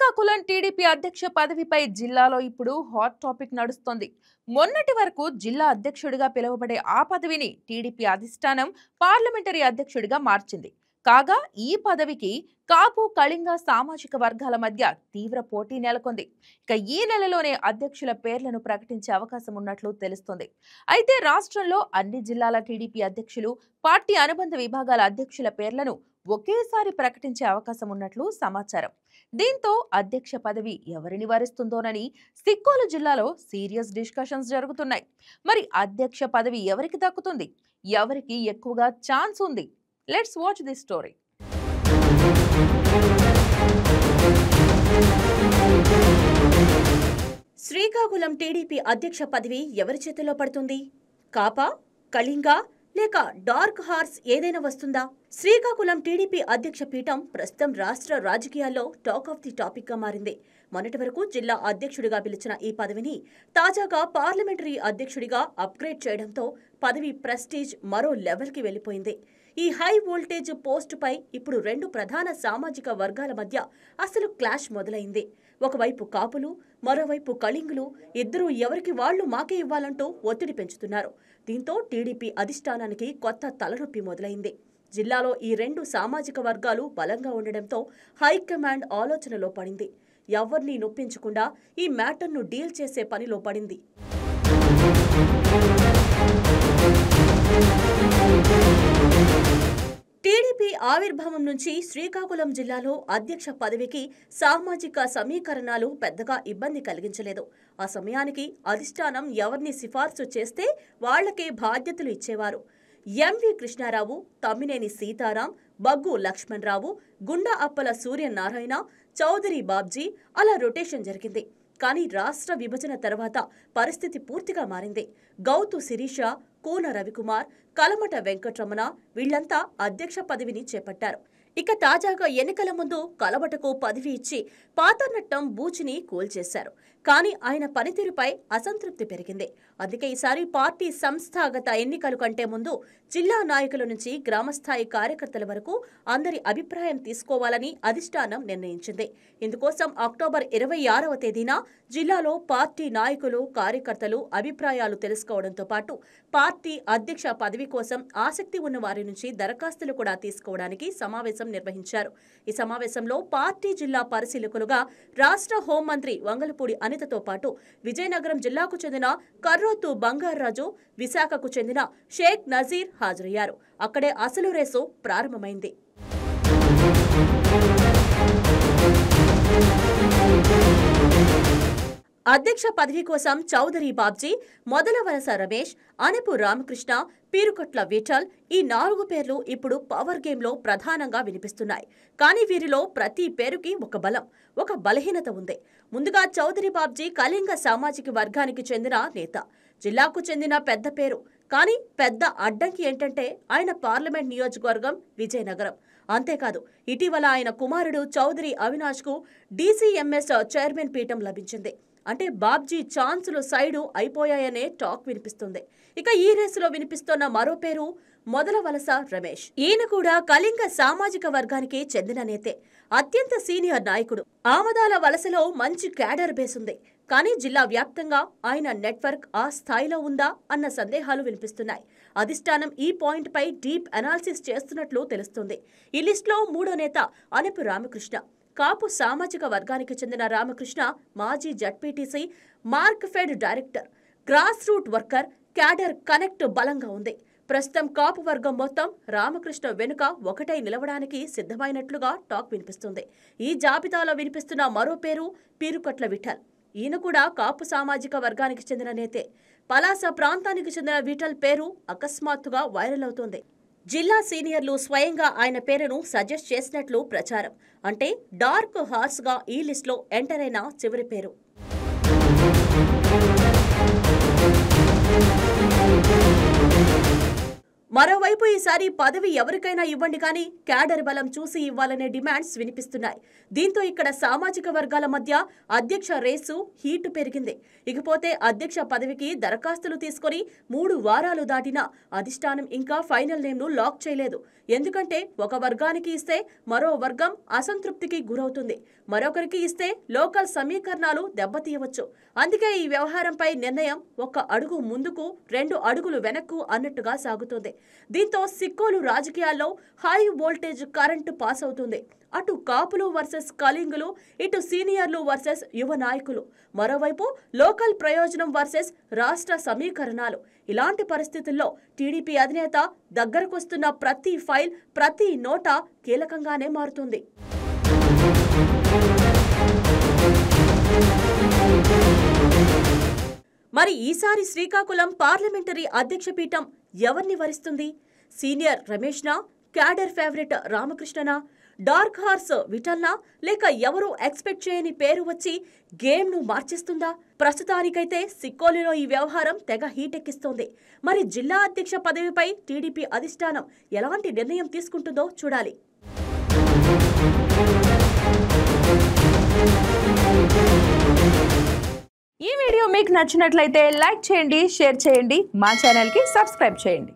Srikakulam TDP అధ్యక్ష పదవిపై జిల్లాలో ఇప్పుడు హాట్ టాపిక్ నడుస్తోంది. మొన్నటి వరకు జిల్లా అధ్యక్షుడిగా పిలువబడే ఆ పదవిని టీడీపీ అధిష్టానం పార్లమెంటరీ అధ్యక్షుడిగా మార్చింది. కాగా ఈ పదవికి కాపు కళింగ సామాజిక వర్గాల మధ్య తీవ్ర పోటీ నెలకొంది. ఇక ఈ నెలలోనే అధ్యక్షుల పేర్లను ప్రకటించే అవకాశం ఉన్నట్లు తెలుస్తోంది. అయితే రాష్ట్రంలో అన్ని జిల్లాల టీడీపీ అధ్యక్షులు, పార్టీ అనుబంధ విభాగాల అధ్యక్షుల పేర్లను ఒకేసారి ప్రకటించే అవకాశం ఉన్నట్లు సమాచారం. దీంతో అధ్యక్ష పదవి ఎవరిని వరిస్తుందోనని సిక్కోలు జిల్లాలో సీరియస్ డిస్కషన్స్ జరుగుతున్నాయి. మరి అధ్యక్ష పదవి ఎవరికి దక్కుతుంది? ఎవరికి ఎక్కువగా ఛాన్స్ ఉంది? Let's watch this story. Srikakulam TDP అధ్యక్ష పదవి ఎవరి చేతిలో పడుతుంది? కాపా, కళింగా లేక డార్క్ హార్స్ ఏదైనా వస్తుందా? శ్రీకాకుళం టీడీపీ అధ్యక్ష పీఠం ప్రస్తుతం రాష్ట్ర రాజకీయాల్లో టాక్ ఆఫ్ ది టాపిక్ గా మారింది. మొన్నటి వరకు జిల్లా అధ్యక్షుడిగా పిలిచిన ఈ పదవిని తాజాగా పార్లమెంటరీ అధ్యక్షుడిగా అప్గ్రేడ్ చేయడంతో పదవి ప్రెస్టీజ్ మరో లెవెల్కి వెళ్లిపోయింది. ఈ హై వోల్టేజ్ పోస్టుపై ఇప్పుడు రెండు ప్రధాన సామాజిక వర్గాల మధ్య అసలు క్లాష్ మొదలైంది. ఒకవైపు కాపులు, మరోవైపు కళింగులు ఇద్దరూ ఎవరికి వాళ్లు మాకే ఇవ్వాలంటూ ఒత్తిడి పెంచుతున్నారు. దీంతో టీడీపీ అధిష్టానానికి కొత్త తలనొప్పి మొదలైంది. జిల్లాలో ఈ రెండు సామాజిక వర్గాలు బలంగా ఉండడంతో హైకమాండ్ ఆలోచనలో పడింది. ఎవరిని నొప్పించకుండా ఈ మ్యాటర్ను డీల్ చేసే పనిలో పడింది. టీడీపీ ఆవిర్భావం నుంచి శ్రీకాకుళం జిల్లాలో అధ్యక్ష పదవికి సామాజిక సమీకరణాలు పెద్దగా ఇబ్బంది కలిగించలేదు. ఆ సమయానికి అధిష్టానం ఎవరిని సిఫార్సు చేస్తే వాళ్లకే బాధ్యతలు ఇచ్చేవారు. ఎంవి కృష్ణారావు, తమ్మినేని సీతారాం, బగ్గు లక్ష్మణరావు, గుండా అప్పల సూర్యనారాయణ, చౌదరి బాబ్జీ అలా రొటేషన్ జరిగింది. కానీ రాష్ట్ర విభజన తర్వాత పరిస్థితి పూర్తిగా మారింది. గౌతు శిరీష, కూన రవికుమార్, కలమట వెంకటరమణ వీళ్లంతా అధ్యక్ష పదవిని చేపట్టారు. ఇక తాజాగా ఎన్నికల ముందు కలమటకు పదవి ఇచ్చి పాతనట్టం బూచిని కూల్చేశారు. కానీ ఆయన పనితీరుపై అసంతృప్తి పెరిగింది. అందుకే ఈసారి పార్టీ సంస్థాగత ఎన్నికల కంటే ముందు జిల్లా నాయకుల నుంచి గ్రామస్థాయి కార్యకర్తల వరకు అందరి అభిప్రాయం తీసుకోవాలని అధిష్టానం నిర్ణయించింది. ఇందుకోసం అక్టోబర్ 26వ తేదీన జిల్లాలో పార్టీ నాయకులు, కార్యకర్తలు అభిప్రాయాలు తెలుసుకోవడంతో పాటు పార్టీ అధ్యక్ష పదవి కోసం ఆసక్తి ఉన్న వారి నుంచి దరఖాస్తులు కూడా తీసుకోవడానికి సమావేశం నిర్వహించారు. ఈ సమావేశంలో పార్టీ జిల్లా పరిశీలకులుగా రాష్ట్ర హోంమంత్రి వంగలపూడి అనితతో పాటు విజయనగరం జిల్లాకు చెందిన కర్రోతు బంగారాజు, విశాఖకు చెందిన షేక్ నజీర్ హాజరయ్యారు. అక్కడే అసలు రేసు ప్రారంభమైంది. అధ్యక్ష పదవి కోసం చౌదరి బాబ్జీ, మొదల వలస రమేష్, అనపు రామకృష్ణ, పీరుకొట్ల విఠల్ ఈ 4 పేర్లు ఇప్పుడు పవర్ గేమ్లో ప్రధానంగా వినిపిస్తున్నాయి. కానీ వీరిలో ప్రతి పేరుకి ఒక బలం, ఒక బలహీనత ఉంది. ముందుగా చౌదరి బాబ్జీ కళింగ సామాజిక వర్గానికి చెందిన నేత, జిల్లాకు చెందిన పెద్ద పేరు. కానీ పెద్ద అడ్డంకి ఏంటంటే ఆయన పార్లమెంట్ నియోజకవర్గం విజయనగరం. అంతేకాదు ఇటీవల ఆయన కుమారుడు చౌదరి అవినాష్కు డీసీఎంఎస్ చైర్మన్ పీఠం లభించింది. అంటే బాబ్జీ ఛాన్సులు సైడు అయిపోయాయనే టాక్ వినిపిస్తుంది. ఇక ఈ రేసులో వినిపిస్తున్న మరో పేరు మొదల వలస రమేష్. ఈయన కూడా కళింగ సామాజిక వర్గానికి చెందిన నేతే, అత్యంత సీనియర్ నాయకుడు. ఆమదాల వలసలో మంచి క్యాడర్ బేస్ ఉంది. కానీ జిల్లా వ్యాప్తంగా ఆయన నెట్వర్క్ ఆ స్థాయిలో ఉందా అన్న సందేహాలు వినిపిస్తున్నాయి. అధిష్టానం ఈ పాయింట్ పై డీప్ అనాలిసిస్ చేస్తున్నట్లు తెలుస్తుంది. ఈ లిస్టులో 3వ నేత అనపు రామకృష్ణ. కాపు సామాజిక వర్గానికి చెందిన రామకృష్ణ మాజీ ZPTC, Markfed director, grass root worker, cadre connect బలంగా ఉంది. ప్రస్తుతం కాపు వర్గం మొత్తం రామకృష్ణ వెనుక ఒకటై నిలవడానికి సిద్ధమైనట్లుగా టాక్ వినిపిస్తుంది. ఈ జాబితాలో వినిపిస్తున్న మరో పేరు పీరుకొట్ల విఠల్. ఈయన కూడా కాపు సామాజిక వర్గానికి చెందిన నేతే. పలాస ప్రాంతానికి చెందిన విఠల్ పేరు అకస్మాత్తుగా వైరల్ అవుతోంది. జిల్లా సీనియర్లు స్వయంగా ఆయన పేరును సజెస్ట్ చేసినట్లు ప్రచారం. అంటే డార్క్ హార్స్ గా ఈ లిస్టులో ఎంటర్ అయిన చివరి పేరు. మరోవైపు ఈసారి పదవి ఎవరికైనా ఇవ్వండి కానీ క్యాడర్ బలం చూసి ఇవ్వాలనే డిమాండ్స్ వినిపిస్తున్నాయి. దీంతో ఇక్కడ సామాజిక వర్గాల మధ్య అధ్యక్ష రేసు హీటు పెరిగింది. ఇకపోతే అధ్యక్ష పదవికి దరఖాస్తులు తీసుకొని 3 వారాలు దాటినా అధిష్టానం ఇంకా ఫైనల్ నేమ్ను లాక్ చేయలేదు. ఎందుకంటే ఒక వర్గానికి ఇస్తే మరో వర్గం అసంతృప్తికి గురవుతుంది, మరొకరికి ఇస్తే లోకల్ సమీకరణాలు దెబ్బతీయవచ్చు. అందుకే ఈ వ్యవహారంపై నిర్ణయం 1 అడుగు ముందుకు 2 అడుగులు వెనక్కు అన్నట్టుగా సాగుతోంది. దీంతో సిక్కోలు రాజకీయాల్లో హై వోల్టేజ్ కరెంటు పాస్ అవుతుంది. అటు కాపులు వర్సెస్ కళింగులు, ఇటు సీనియర్లు వర్సెస్ యువ నాయకులు, మరోవైపు లోకల్ ప్రయోజనం వర్సెస్ రాష్ట్ర సమీకరణాలు. ఇలాంటి పరిస్థితుల్లో టీడీపీ అధినేత దగ్గరకొస్తున్న ప్రతి ఫైల్, ప్రతి నోటా కీలకంగానే మారుతుంది. మరి ఈసారి శ్రీకాకుళం పార్లమెంటరీ అధ్యక్ష పీఠం ఎవరిని వరిస్తుంది? సీనియర్ రమేష్నా, క్యాడర్ ఫేవరెట్ రామకృష్ణనా, డార్క్ హార్స్ విఠల్నా, లేక ఎవరూ ఎక్స్పెక్ట్ చేయని పేరు వచ్చి గేమ్ను మార్చేస్తుందా? ప్రస్తుతానికైతే సిక్కోలులో ఈ వ్యవహారం తెగ హీటెక్కిస్తోంది. మరి జిల్లా అధ్యక్ష పదవిపై టీడీపీ అధిష్టానం ఎలాంటి నిర్ణయం తీసుకుంటుందో చూడాలి. ఈ వీడియో మీకు నచ్చినట్లయితే లైక్ చేయండి, షేర్ చేయండి, మా ఛానల్కి సబ్స్క్రైబ్ చేయండి.